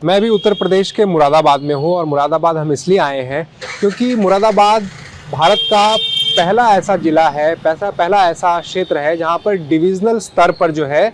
मैं भी उत्तर प्रदेश के मुरादाबाद में हूँ और मुरादाबाद हम इसलिए आए हैं क्योंकि मुरादाबाद भारत का पहला ऐसा ज़िला है, पहला ऐसा क्षेत्र है जहाँ पर डिविजनल स्तर पर जो है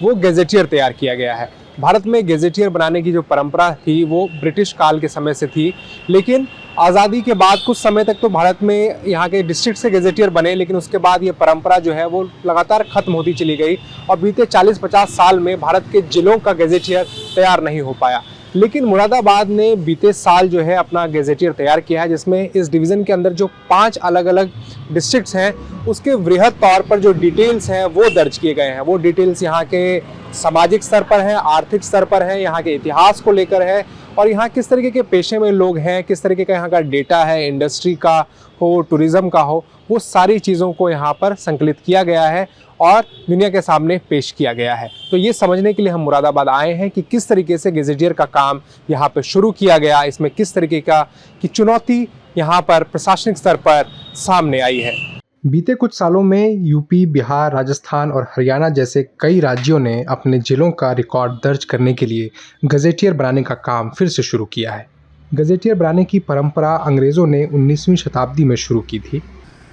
वो गैजेटियर तैयार किया गया है। भारत में गैजेटियर बनाने की जो परंपरा थी वो ब्रिटिश काल के समय से थी, लेकिन आज़ादी के बाद कुछ समय तक तो भारत में यहाँ के डिस्ट्रिक्ट से गैजेटियर बने, लेकिन उसके बाद ये परंपरा जो है वो लगातार ख़त्म होती चली गई और बीते 40-50 साल में भारत के ज़िलों का गैजेटियर तैयार नहीं हो पाया। लेकिन मुरादाबाद ने बीते साल जो है अपना गैजेटियर तैयार किया है, जिसमें इस डिवीज़न के अंदर जो 5 अलग अलग डिस्ट्रिक्ट्स हैं उसके वृहद तौर पर जो डिटेल्स हैं वो दर्ज किए गए हैं। वो डिटेल्स यहाँ के सामाजिक स्तर पर हैं, आर्थिक स्तर पर हैं, यहाँ के इतिहास को लेकर है और यहाँ किस तरीके के पेशे में लोग हैं, किस तरीके का यहाँ का डेटा है, इंडस्ट्री का हो, टूरिज़्म का हो, वो सारी चीज़ों को यहाँ पर संकलित किया गया है और दुनिया के सामने पेश किया गया है। तो ये समझने के लिए हम मुरादाबाद आए हैं कि किस तरीके से गैजेटियर का काम यहाँ पर शुरू किया गया, इसमें किस तरीके की चुनौती यहाँ पर प्रशासनिक स्तर पर सामने आई है। बीते कुछ सालों में यूपी, बिहार, राजस्थान और हरियाणा जैसे कई राज्यों ने अपने जिलों का रिकॉर्ड दर्ज करने के लिए गैजेटियर बनाने का काम फिर से शुरू किया है। गैजेटियर बनाने की परंपरा अंग्रेज़ों ने 19वीं शताब्दी में शुरू की थी।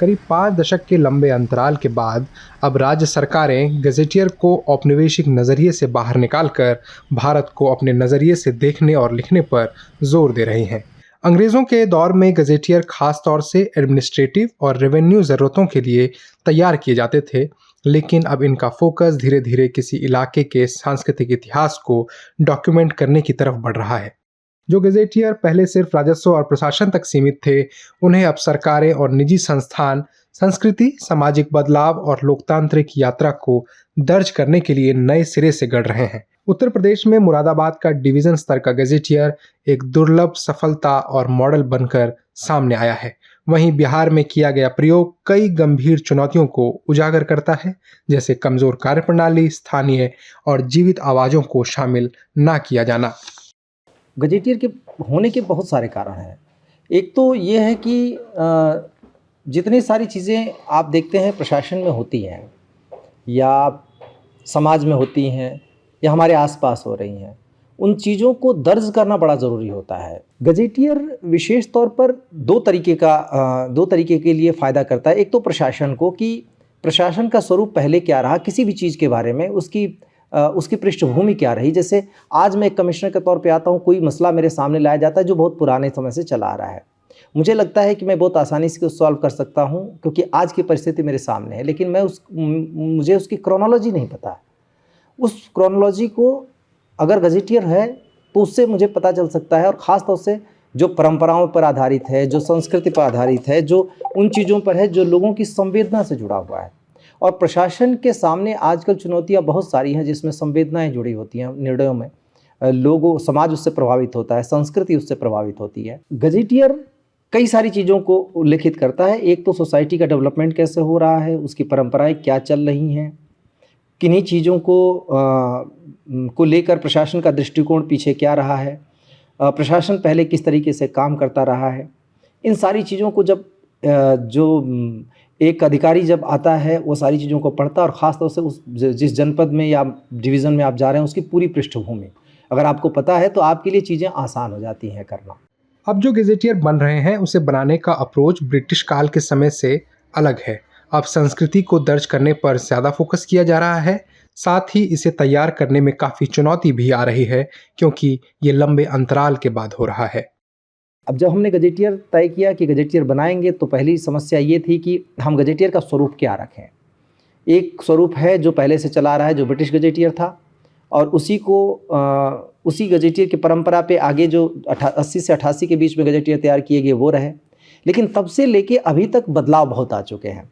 करीब 5 दशक के लंबे अंतराल के बाद अब राज्य सरकारें गैजेटियर को औपनिवेशिक नज़रिए से बाहर निकालकर भारत को अपने नज़रिए से देखने और लिखने पर जोर दे रही हैं। अंग्रेज़ों के दौर में गैजेटियर खास तौर से एडमिनिस्ट्रेटिव और रेवेन्यू ज़रूरतों के लिए तैयार किए जाते थे, लेकिन अब इनका फोकस धीरे धीरे किसी इलाके के सांस्कृतिक इतिहास को डॉक्यूमेंट करने की तरफ बढ़ रहा है। जो गैजेटियर पहले सिर्फ राजस्व और प्रशासन तक सीमित थे, उन्हें अब सरकारें और निजी संस्थान संस्कृति, सामाजिक बदलाव और लोकतांत्रिक यात्रा को दर्ज करने के लिए नए सिरे से गढ़ रहे हैं। उत्तर प्रदेश में मुरादाबाद का डिवीज़न स्तर का गैजेटियर एक दुर्लभ सफलता और मॉडल बनकर सामने आया है। वहीं बिहार में किया गया प्रयोग कई गंभीर चुनौतियों को उजागर करता है, जैसे कमज़ोर कार्यप्रणाली, स्थानीय और जीवित आवाज़ों को शामिल ना किया जाना। गैजेटियर के होने के बहुत सारे कारण हैं। एक तो ये है कि जितनी सारी चीज़ें आप देखते हैं प्रशासन में होती हैं या समाज में होती हैं या हमारे आसपास हो रही हैं, उन चीज़ों को दर्ज करना बड़ा ज़रूरी होता है। गैजेटियर विशेष तौर पर दो तरीके के लिए फ़ायदा करता है। एक तो प्रशासन को, कि प्रशासन का स्वरूप पहले क्या रहा, किसी भी चीज़ के बारे में उसकी पृष्ठभूमि क्या रही। जैसे आज मैं एक कमिश्नर के तौर पे आता हूँ, कोई मसला मेरे सामने लाया जाता है जो बहुत पुराने समय से चला आ रहा है। मुझे लगता है कि मैं बहुत आसानी से उसको सॉल्व कर सकता हूँ क्योंकि आज की परिस्थिति मेरे सामने है, लेकिन मुझे उसकी क्रोनोलॉजी नहीं पता है। उस क्रोनोलॉजी को अगर गैजेटियर है तो उससे मुझे पता चल सकता है, और ख़ास तौर से जो परंपराओं पर आधारित है, जो संस्कृति पर आधारित है, जो उन चीज़ों पर है जो लोगों की संवेदना से जुड़ा हुआ है। और प्रशासन के सामने आजकल चुनौतियां बहुत सारी हैं जिसमें संवेदनाएं जुड़ी होती हैं निर्णयों में, समाज उससे प्रभावित होता है, संस्कृति उससे प्रभावित होती है। गैजेटियर कई सारी चीज़ों को उल्लेखित करता है। एक तो सोसाइटी का डेवलपमेंट कैसे हो रहा है, उसकी परंपराएं क्या चल रही हैं, किन्हीं चीज़ों को लेकर प्रशासन का दृष्टिकोण पीछे क्या रहा है, प्रशासन पहले किस तरीके से काम करता रहा है। इन सारी चीज़ों को जब एक अधिकारी जब आता है वो सारी चीज़ों को पढ़ता है, और ख़ास तौर से जिस जनपद में या डिवीज़न में आप जा रहे हैं उसकी पूरी पृष्ठभूमि अगर आपको पता है तो आपके लिए चीज़ें आसान हो जाती हैं करना। अब जो गैजेटियर बन रहे हैं उसे बनाने का अप्रोच ब्रिटिश काल के समय से अलग है। अब संस्कृति को दर्ज करने पर ज़्यादा फोकस किया जा रहा है, साथ ही इसे तैयार करने में काफ़ी चुनौती भी आ रही है क्योंकि ये लंबे अंतराल के बाद हो रहा है। अब जब हमने गैजेटियर तय किया कि गैजेटियर बनाएंगे तो पहली समस्या ये थी कि हम गैजेटियर का स्वरूप क्या रखें। एक स्वरूप है जो पहले से चला रहा है, जो ब्रिटिश गैजेटियर था, और उसी गैजेटियर की परंपरा पे आगे जो 80 से 88 के बीच में गैजेटियर तैयार किए गए वो रहे। लेकिन तब से लेके अभी तक बदलाव बहुत आ चुके हैं।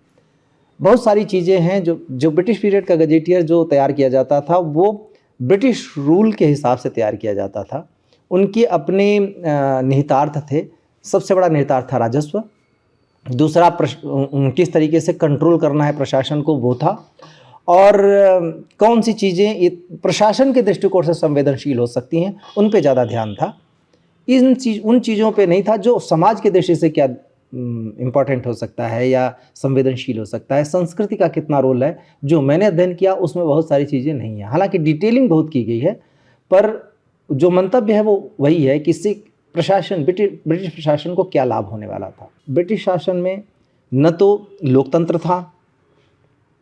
बहुत सारी चीज़ें हैं जो ब्रिटिश पीरियड का गैजेटियर जो तैयार किया जाता था वो ब्रिटिश रूल के हिसाब से तैयार किया जाता था। उनके अपने निहितार्थ थे। सबसे बड़ा निहितार्थ था राजस्व, दूसरा किस तरीके से कंट्रोल करना है प्रशासन को वो था, और कौन सी चीज़ें प्रशासन के दृष्टिकोण से संवेदनशील हो सकती हैं उन पे ज़्यादा ध्यान था। उन चीज़ों पे नहीं था जो समाज के दृष्टि से क्या इम्पॉर्टेंट हो सकता है या संवेदनशील हो सकता है, संस्कृति का कितना रोल है। जो मैंने अध्ययन किया उसमें बहुत सारी चीज़ें नहीं हैं, हालांकि डिटेलिंग बहुत की गई है, पर जो मंतव्य है वो वही है कि इससे प्रशासन ब्रिटिश प्रशासन को क्या लाभ होने वाला था। ब्रिटिश शासन में न तो लोकतंत्र था,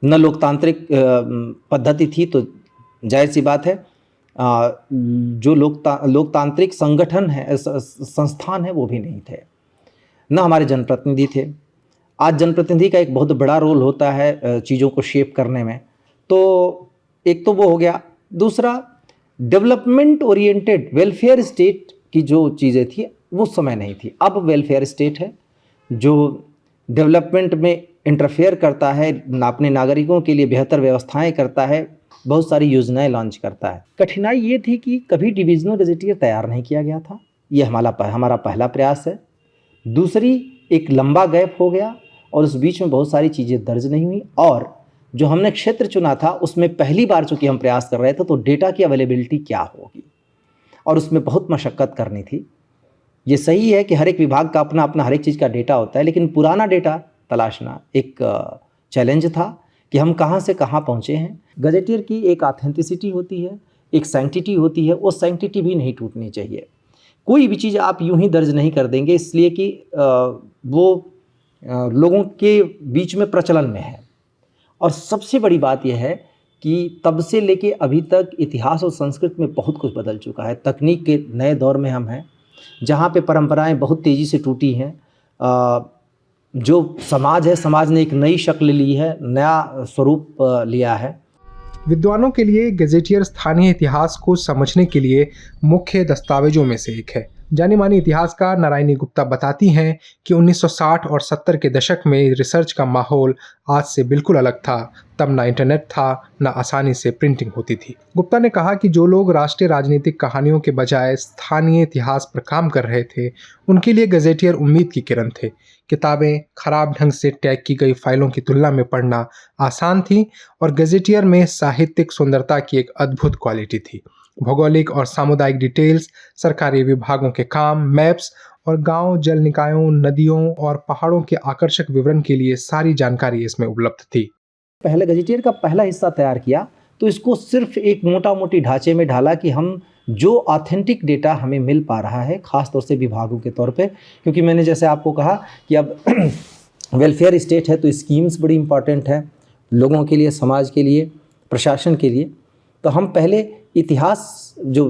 न लोकतांत्रिक पद्धति थी, तो जाहिर सी बात है जो लोकतांत्रिक संगठन है, संस्थान है, वो भी नहीं थे। न हमारे जनप्रतिनिधि थे। आज जनप्रतिनिधि का एक बहुत बड़ा रोल होता है चीज़ों को शेप करने में। तो एक तो वो हो गया। दूसरा, डेवलपमेंट ओरिएंटेड वेलफेयर स्टेट की जो चीज़ें थी वो समय नहीं थी। अब वेलफेयर स्टेट है जो डेवलपमेंट में इंटरफेयर करता है, अपने नागरिकों के लिए बेहतर व्यवस्थाएं करता है, बहुत सारी योजनाएं लॉन्च करता है। कठिनाई ये थी कि कभी डिविजनल गजेटियर तैयार नहीं किया गया था, ये हमारा पहला प्रयास है। दूसरी, एक लंबा गैप हो गया और उस बीच में बहुत सारी चीज़ें दर्ज नहीं हुई, और जो हमने क्षेत्र चुना था उसमें पहली बार चूँकि हम प्रयास कर रहे थे तो डेटा की अवेलेबिलिटी क्या होगी, और उसमें बहुत मशक्क़त करनी थी। ये सही है कि हर एक विभाग का अपना अपना हर एक चीज़ का डेटा होता है, लेकिन पुराना डेटा तलाशना एक चैलेंज था कि हम कहाँ से कहाँ पहुँचे हैं। गजेटियर की एक ऑथेंटिसिटी होती है, एक सैंक्टिटी होती है, वो सैंक्टिटी भी नहीं टूटनी चाहिए। कोई भी चीज़ आप यूं ही दर्ज नहीं कर देंगे, इसलिए कि वो लोगों के बीच में प्रचलन में है। और सबसे बड़ी बात यह है कि तब से लेके अभी तक इतिहास और संस्कृति में बहुत कुछ बदल चुका है। तकनीक के नए दौर में हम हैं, जहाँ पे परंपराएं बहुत तेज़ी से टूटी हैं। जो समाज है, समाज ने एक नई शक्ल ली है, नया स्वरूप लिया है। विद्वानों के लिए गजेटियर स्थानीय इतिहास को समझने के लिए मुख्य दस्तावेजों में से एक है। जानी मानी इतिहासकार नारायणी गुप्ता बताती हैं कि 1960 और 70 के दशक में रिसर्च का माहौल आज से बिल्कुल अलग था। तब ना इंटरनेट था, ना आसानी से प्रिंटिंग होती थी। गुप्ता ने कहा कि जो लोग राष्ट्रीय राजनीतिक कहानियों के बजाय स्थानीय इतिहास पर काम कर रहे थे, उनके लिए गजेटियर उम्मीद की किरण थे। किताबें खराब ढंग से टैग की गई फाइलों की तुलना में पढ़ना आसान थी, और गजेटियर में साहित्यिक सुंदरता की एक अद्भुत क्वालिटी थी। भौगोलिक और सामुदायिक डिटेल्स, सरकारी विभागों के काम, मैप्स और गांव, जल निकायों, नदियों और पहाड़ों के आकर्षक विवरण के लिए सारी जानकारी इसमें उपलब्ध थी। पहले गजेटियर का पहला हिस्सा तैयार किया तो इसको सिर्फ एक मोटा मोटी ढांचे में ढाला कि हम जो ऑथेंटिक डेटा हमें मिल पा रहा है, ख़ास तौर से विभागों के तौर पे, क्योंकि मैंने जैसे आपको कहा कि अब वेलफेयर स्टेट है तो स्कीम्स बड़ी इंपॉर्टेंट है लोगों के लिए, समाज के लिए, प्रशासन के लिए। तो हम पहले इतिहास, जो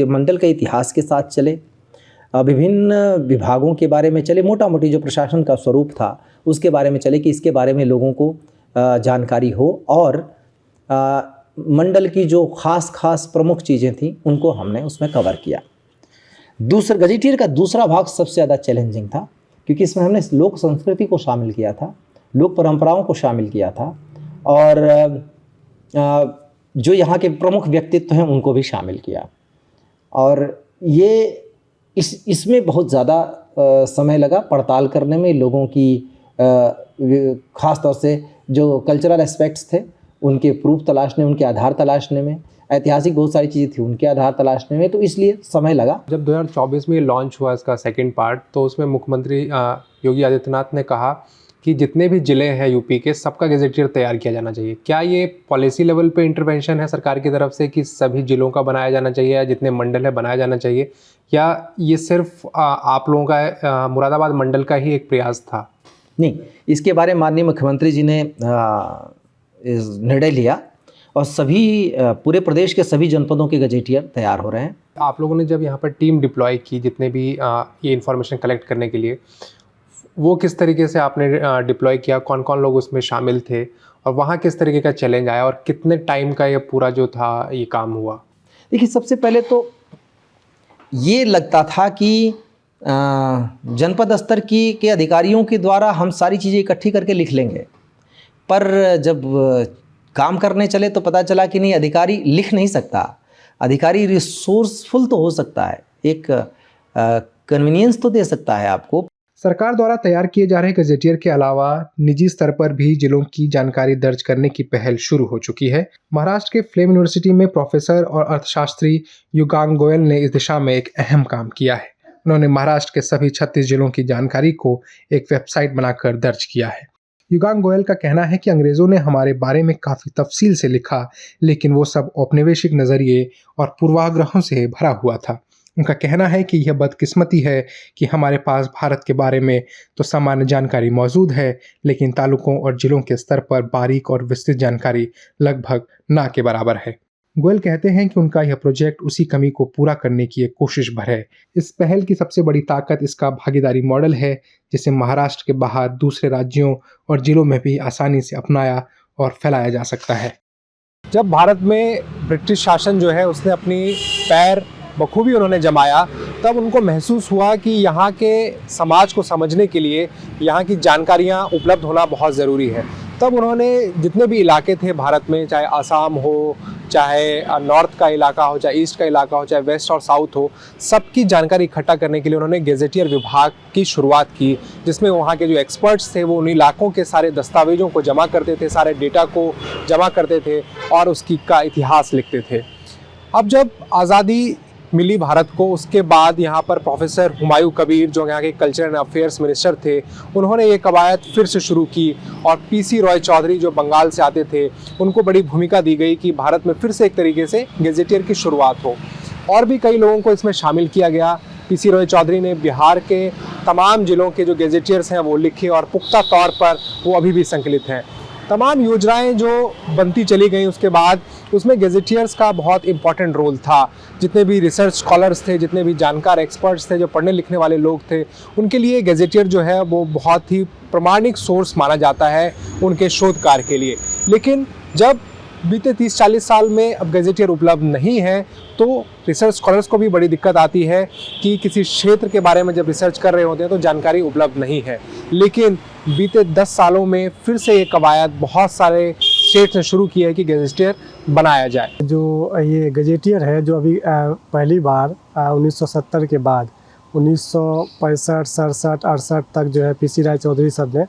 मंडल का इतिहास के साथ चले, विभिन्न विभागों के बारे में चले, मोटा मोटी जो प्रशासन का स्वरूप था उसके बारे में चले कि इसके बारे में लोगों को जानकारी हो, और मंडल की जो खास प्रमुख चीज़ें थीं उनको हमने उसमें कवर किया। गजेटियर का दूसरा भाग सबसे ज़्यादा चैलेंजिंग था, क्योंकि इसमें हमने लोक संस्कृति को शामिल किया था, लोक परंपराओं को शामिल किया था, और जो यहाँ के प्रमुख व्यक्तित्व हैं उनको भी शामिल किया। और ये इसमें बहुत ज़्यादा समय लगा पड़ताल करने में, लोगों की ख़ास तौर से जो कल्चरल एस्पेक्ट्स थे उनके प्रूफ तलाशने, उनके आधार तलाशने में, ऐतिहासिक बहुत सारी चीज़ें थी उनके आधार तलाशने में, तो इसलिए समय लगा। जब 2024 में लॉन्च हुआ इसका सेकंड पार्ट, तो उसमें मुख्यमंत्री योगी आदित्यनाथ ने कहा कि जितने भी ज़िले हैं यूपी के, सबका गजेटियर तैयार किया जाना चाहिए। क्या ये पॉलिसी लेवल पे इंटरवेंशन है सरकार की तरफ से कि सभी ज़िलों का बनाया जाना चाहिए, या जितने मंडल है बनाया जाना चाहिए, या ये सिर्फ आप लोगों का मुरादाबाद मंडल का ही एक प्रयास था? नहीं, इसके बारे में माननीय मुख्यमंत्री जी ने निर्णय लिया, और सभी पूरे प्रदेश के सभी जनपदों के गजेटियर तैयार हो रहे हैं। आप लोगों ने जब यहाँ पर टीम डिप्लॉय की, जितने भी ये इन्फॉर्मेशन कलेक्ट करने के लिए, वो किस तरीके से आपने डिप्लॉय किया, कौन कौन लोग उसमें शामिल थे, और वहाँ किस तरीके का चैलेंज आया, और कितने टाइम का ये पूरा जो था ये काम हुआ? देखिए, सबसे पहले तो ये लगता था कि जनपद स्तर के अधिकारियों के द्वारा हम सारी चीज़ें इकट्ठी करके लिख लेंगे, पर जब काम करने चले तो पता चला कि नहीं, अधिकारी लिख नहीं सकता। अधिकारी रिसोर्सफुल तो हो सकता है, एक कन्वीनियंस तो दे सकता है आपको। सरकार द्वारा तैयार किए जा रहे गजेटियर के अलावा निजी स्तर पर भी जिलों की जानकारी दर्ज करने की पहल शुरू हो चुकी है। महाराष्ट्र के फ्लेम यूनिवर्सिटी में प्रोफेसर और अर्थशास्त्री युगांग गोयल ने इस दिशा में एक अहम काम किया है। उन्होंने महाराष्ट्र के सभी 36 जिलों की जानकारी को एक वेबसाइट बनाकर दर्ज किया है। युगांग गोयल का कहना है कि अंग्रेज़ों ने हमारे बारे में काफ़ी तफसील से लिखा, लेकिन वो सब औपनिवेशिक नज़रिए और पूर्वाग्रहों से भरा हुआ था। उनका कहना है कि यह बदकिस्मती है कि हमारे पास भारत के बारे में तो सामान्य जानकारी मौजूद है, लेकिन तालुकों और जिलों के स्तर पर बारीक और विस्तृत जानकारी लगभग ना के बराबर है। गोयल कहते हैं कि उनका यह प्रोजेक्ट उसी कमी को पूरा करने की एक कोशिश भर है। इस पहल की सबसे बड़ी ताकत इसका भागीदारी मॉडल है, जिसे महाराष्ट्र के बाहर दूसरे राज्यों और जिलों में भी आसानी से अपनाया और फैलाया जा सकता है। जब भारत में ब्रिटिश शासन जो है उसने अपनी पैर बखूबी उन्होंने जमाया, तब उनको महसूस हुआ कि यहाँ के समाज को समझने के लिए यहाँ की जानकारियाँ उपलब्ध होना बहुत ज़रूरी है। तब उन्होंने जितने भी इलाके थे भारत में, चाहे आसाम हो, चाहे नॉर्थ का इलाका हो, चाहे ईस्ट का इलाका हो, चाहे वेस्ट और साउथ हो, सबकी जानकारी इकट्ठा करने के लिए उन्होंने गेजेटियर विभाग की शुरुआत की, जिसमें वहाँ के जो एक्सपर्ट्स थे वो उन इलाकों के सारे दस्तावेजों को जमा करते थे, सारे डेटा को जमा करते थे और उसकी का इतिहास लिखते थे। अब जब आज़ादी मिली भारत को, उसके बाद यहाँ पर प्रोफेसर हुमायूं कबीर जो यहाँ के कल्चर एंड अफेयर्स मिनिस्टर थे, उन्होंने ये कवायद फिर से शुरू की और पीसी रॉय चौधरी जो बंगाल से आते थे उनको बड़ी भूमिका दी गई कि भारत में फिर से एक तरीके से गेजेटियर की शुरुआत हो। और भी कई लोगों को इसमें शामिल किया गया। पीसी रॉय चौधरी ने बिहार के तमाम जिलों के जो गेजेटियर्स हैं वो लिखे और पुख्ता तौर पर वो अभी भी संकलित हैं। तमाम योजनाएं जो बनती चली गई उसके बाद उसमें गेजेटियर्स का बहुत इंपॉर्टेंट रोल था। जितने भी रिसर्च स्कॉलर्स थे, जितने भी जानकार एक्सपर्ट्स थे, जो पढ़ने लिखने वाले लोग थे, उनके लिए गेजेटियर जो है वो बहुत ही प्रामाणिक सोर्स माना जाता है उनके शोध कार्य के लिए। लेकिन जब बीते 30-40 साल में अब गेजेटियर उपलब्ध नहीं है तो रिसर्च स्कॉलर्स को भी बड़ी दिक्कत आती है कि किसी क्षेत्र के बारे में जब रिसर्च कर रहे होते हैं तो जानकारी उपलब्ध नहीं है। लेकिन बीते 10 सालों में फिर से ये कवायद बहुत सारे स्टेट्स ने शुरू की है कि गेजेटियर बनाया जाए। जो ये गेजेटियर है जो अभी पहली बार 1970 के बाद 1965, 67, 68 तक जो है पीसी राय चौधरी साहब ने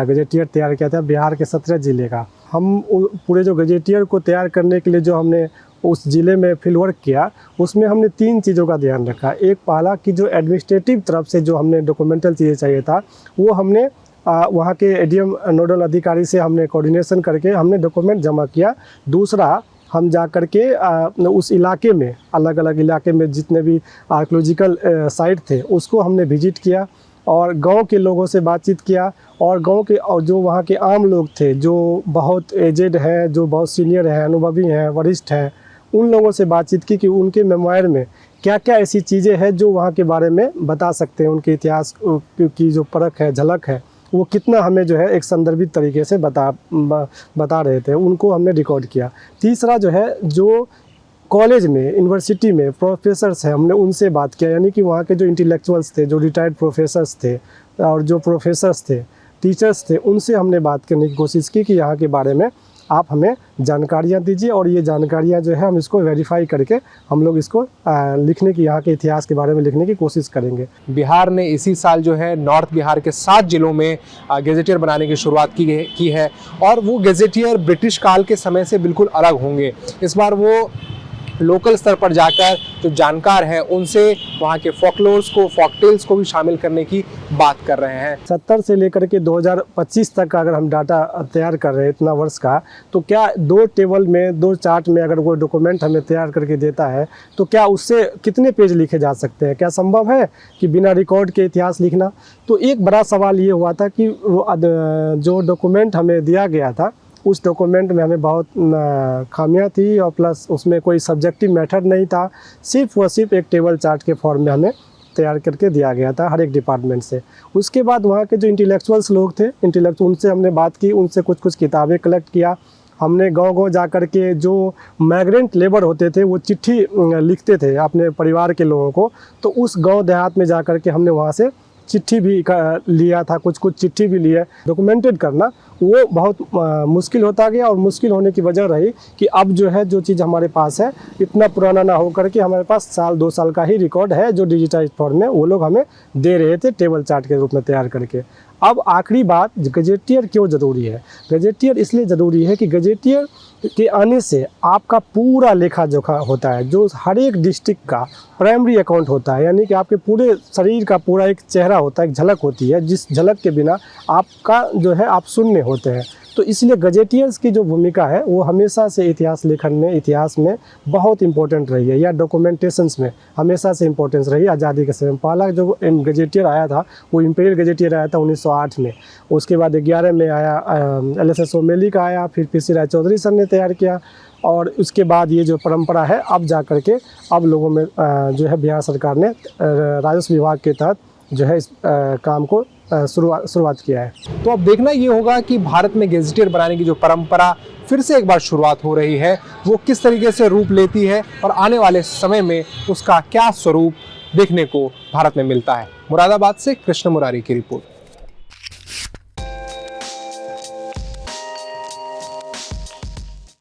गेजेटियर तैयार किया था बिहार के 17 ज़िले का। हम पूरे जो गेजेटियर को तैयार करने के लिए जो हमने उस ज़िले में फील्ड वर्क किया, उसमें हमने 3 चीज़ों का ध्यान रखा। एक पहला कि जो एडमिनिस्ट्रेटिव तरफ से जो हमने डॉक्यूमेंटल चीज़ें चाहिए था वो हमने वहाँ के एडीएम नोडल अधिकारी से हमने कोऑर्डिनेशन करके हमने डॉक्यूमेंट जमा किया। दूसरा, हम जा कर के उस इलाके में अलग अलग इलाके में जितने भी आर्कियोलॉजिकल साइट थे उसको हमने विजिट किया और गांव के लोगों से बातचीत किया और गांव के और जो वहाँ के आम लोग थे जो बहुत एजेड हैं, जो बहुत सीनियर हैं, अनुभवी हैं, वरिष्ठ हैं, उन लोगों से बातचीत की कि उनके मेमोयर में क्या क्या ऐसी चीज़ें हैं जो वहाँ के बारे में बता सकते हैं। उनके इतिहास की जो परख है, झलक है, वो कितना हमें जो है एक संदर्भित तरीके से बता रहे थे, उनको हमने रिकॉर्ड किया। तीसरा जो है, जो कॉलेज में, यूनिवर्सिटी में प्रोफेसर्स हैं, हमने उनसे बात किया, यानी कि वहाँ के जो इंटेलेक्चुअल्स थे, जो रिटायर्ड प्रोफेसर्स थे और जो प्रोफेसर्स थे, टीचर्स थे, उनसे हमने बात करने की कोशिश की कि यहाँ के बारे में आप हमें जानकारियाँ दीजिए और ये जानकारियाँ जो है हम इसको वेरीफाई करके हम लोग इसको लिखने की, यहाँ के इतिहास के बारे में लिखने की कोशिश करेंगे। बिहार ने इसी साल जो है नॉर्थ बिहार के 7 जिलों में गेजेटियर बनाने की शुरुआत की है और वो गेजेटियर ब्रिटिश काल के समय से बिल्कुल अलग होंगे। इस बार वो लोकल स्तर पर जाकर जो जानकार हैं उनसे वहाँ के फोकलोर्स को, फॉकटेल्स को भी शामिल करने की बात कर रहे हैं। 70 से लेकर के 2025 तक का अगर हम डाटा तैयार कर रहे हैं इतना वर्ष का, तो क्या 2 टेबल में, 2 चार्ट में अगर वो डॉक्यूमेंट हमें तैयार करके देता है तो क्या उससे कितने पेज लिखे जा सकते हैं? क्या संभव है कि बिना रिकॉर्ड के इतिहास लिखना? तो एक बड़ा सवाल ये हुआ था कि जो डॉक्यूमेंट हमें दिया गया था उस डॉक्यूमेंट में हमें बहुत खामियां थी और प्लस उसमें कोई सब्जेक्टिव मेथड नहीं था। सिर्फ एक टेबल चार्ट के फॉर्म में हमें तैयार करके दिया गया था हर एक डिपार्टमेंट से। उसके बाद वहाँ के जो इंटेलेक्चुअल्स लोग थे, उनसे हमने बात की, उनसे कुछ किताबें कलेक्ट किया। हमने गांव जा कर के जो माइग्रेंट लेबर होते थे वो चिट्ठी लिखते थे अपने परिवार के लोगों को, तो उस गाँव देहात में जा कर के हमने वहाँ से चिट्ठी भी लिया था, कुछ चिट्ठी भी ली है। डॉक्यूमेंटेड करना वो बहुत मुश्किल होता गया, और मुश्किल होने की वजह रही कि अब जो है जो चीज़ हमारे पास है इतना पुराना ना हो करके हमारे पास साल 2 साल का ही रिकॉर्ड है जो डिजिटाइज फॉर्म में वो लोग हमें दे रहे थे टेबल चार्ट के रूप में तैयार करके। अब आखिरी बात, गजेटियर क्यों ज़रूरी है? गजेटियर इसलिए ज़रूरी है कि गजेटियर के आने से आपका पूरा लेखा जोखा होता है, जो हर एक डिस्ट्रिक्ट का प्राइमरी अकाउंट होता है, यानी कि आपके पूरे शरीर का पूरा एक चेहरा होता है, एक झलक होती है, जिस झलक के बिना आपका जो है आप शून्य होते हैं। तो इसलिए गजेटियर्स की जो भूमिका है वो हमेशा से इतिहास लेखन में, इतिहास में बहुत इंपॉर्टेंट रही है, या डॉक्यूमेंटेशंस में हमेशा से इम्पोर्टेंस रही है। आज़ादी के समय पहला जो गजेटियर आया था वो इम्पीरियल गजेटियर आया था 1908 में, उसके बाद 11 में आया LSS ओमेली का आया, फिर PC राय चौधरी सर ने तैयार किया, और उसके बाद ये जो परंपरा है अब जा कर के अब लोगों में जो है बिहार सरकार ने राजस्व विभाग के तहत जो है इस काम को शुरुआत किया है। तो अब देखना ये होगा कि भारत में गजेटियर बनाने की जो परंपरा फिर से एक बार शुरुआत हो रही है वो किस तरीके से रूप लेती है, और आने वाले समय में उसका क्या स्वरूप देखने को भारत में मिलता है। मुरादाबाद से कृष्ण मुरारी की रिपोर्ट।